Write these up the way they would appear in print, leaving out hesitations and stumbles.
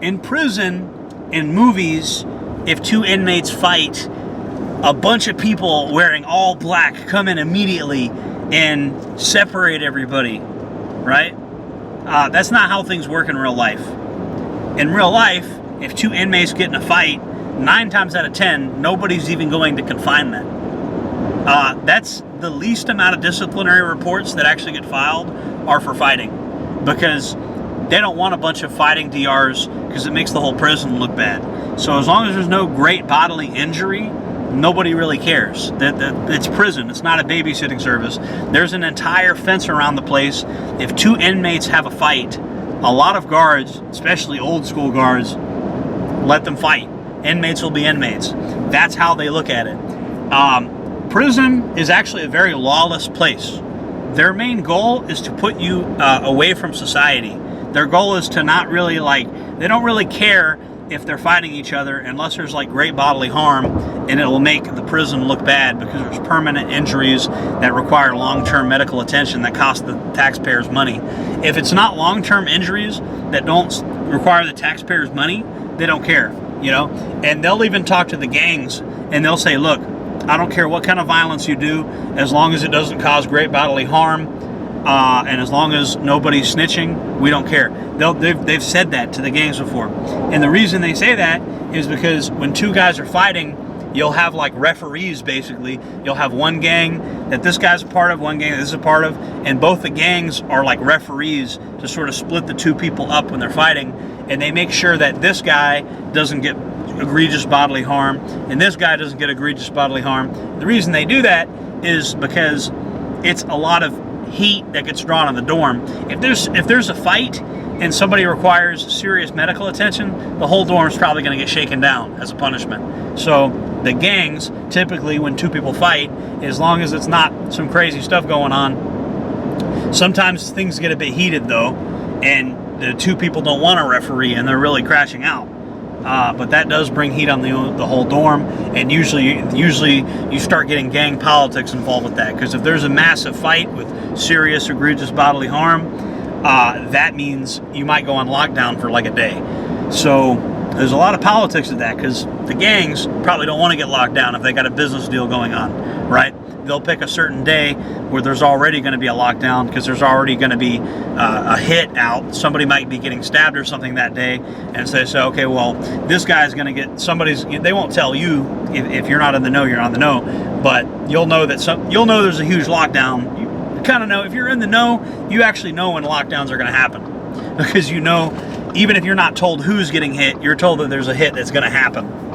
In prison, in movies, if two inmates fight, a bunch of people wearing all black come in immediately and separate everybody, right? That's not how things work in real life. In real life, if two inmates get in a fight, 9 times out of 10, nobody's even going to confinement. That's the least amount of disciplinary reports that actually get filed are for fighting, because they don't want a bunch of fighting DRs because it makes the whole prison look bad. So as long as there's no great bodily injury, nobody really cares. It's prison. It's not a babysitting service. There's an entire fence around the place. If two inmates have a fight, a lot of guards, especially old school guards, let them fight. Inmates will be inmates. That's how they look at it. Prison is actually a very lawless place. Their main goal is to put you away from society. Their goal is to not really they don't really care if they're fighting each other unless there's great bodily harm, and it will make the prison look bad because there's permanent injuries that require long-term medical attention that cost the taxpayers money. If it's not long-term injuries that don't require the taxpayers money, they don't care, and they'll even talk to the gangs and they'll say, look, I don't care what kind of violence you do, as long as it doesn't cause great bodily harm, and as long as nobody's snitching, we don't care. They've said that to the gangs before. And the reason they say that is because when two guys are fighting, you'll have referees, basically. You'll have one gang that this guy's a part of, one gang that this is a part of, and both the gangs are like referees to sort of split the two people up when they're fighting, and they make sure that this guy doesn't get egregious bodily harm and this guy doesn't get egregious bodily harm. The reason they do that is because it's a lot of heat that gets drawn on the dorm. If there's a fight and somebody requires serious medical attention, the whole dorm is probably going to get shaken down as a punishment. So the gangs, typically when two people fight, as long as it's not some crazy stuff going on, sometimes things get a bit heated though, and the two people don't want a referee and they're really crashing out. But that does bring heat on the whole dorm, and usually you start getting gang politics involved with that, because if there's a massive fight with serious egregious bodily harm, that means you might go on lockdown for a day. So there's a lot of politics to that, because the gangs probably don't want to get locked down if they got a business deal going on, right? They'll pick a certain day where there's already going to be a lockdown because there's already going to be a hit out. Somebody might be getting stabbed or something that day, and so they say, okay, well, this guy's going to get they won't tell you if you're not in the know, you're on the know, but you'll know that you'll know there's a huge lockdown. You kind of know if you're in the know, you actually know when lockdowns are going to happen, because even if you're not told who's getting hit, you're told that there's a hit that's going to happen.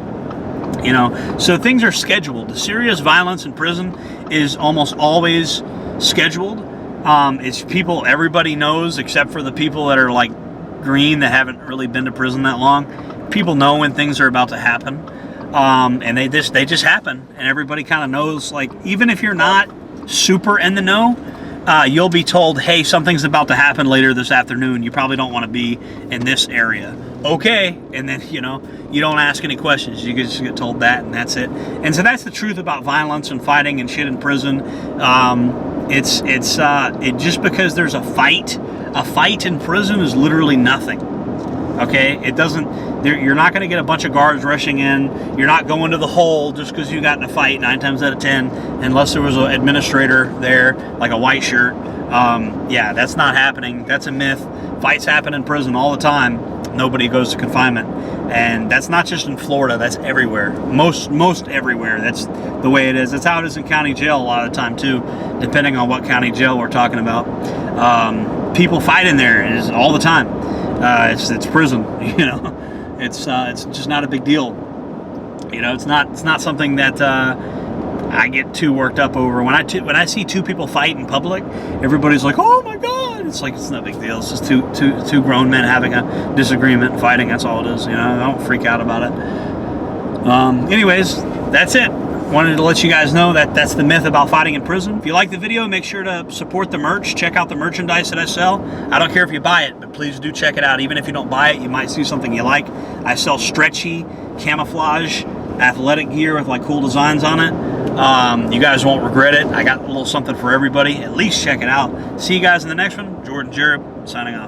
So things are scheduled. The serious violence in prison is almost always scheduled. It's people everybody knows, except for the people that are green, that haven't really been to prison that long. People know when things are about to happen, and they just happen, and everybody kind of knows. Even if you're not super in the know, you'll be told, hey, something's about to happen later this afternoon. You probably don't want to be in this area. Okay, and then you don't ask any questions. You just get told that, and that's it. And so that's the truth about violence and fighting and shit in prison. It just because there's a fight in prison is literally nothing. Okay, it doesn't. You're not going to get a bunch of guards rushing in. You're not going to the hole just because you got in a fight 9 times out of 10, unless there was an administrator there, like a white shirt. Yeah, that's not happening. That's a myth. Fights happen in prison all the time. Nobody goes to confinement, and that's not just in Florida. That's everywhere. Most everywhere. That's the way it is. That's how it is in county jail a lot of the time too, depending on what county jail we're talking about. People fight in there is all the time. It's prison. It's just not a big deal. It's not something that I get too worked up over. When I see two people fight in public, everybody's like, oh my God. It's it's no big deal. It's just two grown men having a disagreement and fighting. That's all it is. I don't freak out about it. Anyways, that's it. Wanted to let you guys know that that's the myth about fighting in prison. If you like the video, make sure to support the merch. Check out the merchandise that I sell. I don't care if you buy it, but please do check it out. Even if you don't buy it, you might see something you like. I sell stretchy camouflage athletic gear with cool designs on it. You guys won't regret it. I got a little something for everybody. At least check it out. See you guys in the next one. Jordan Jareb, signing off.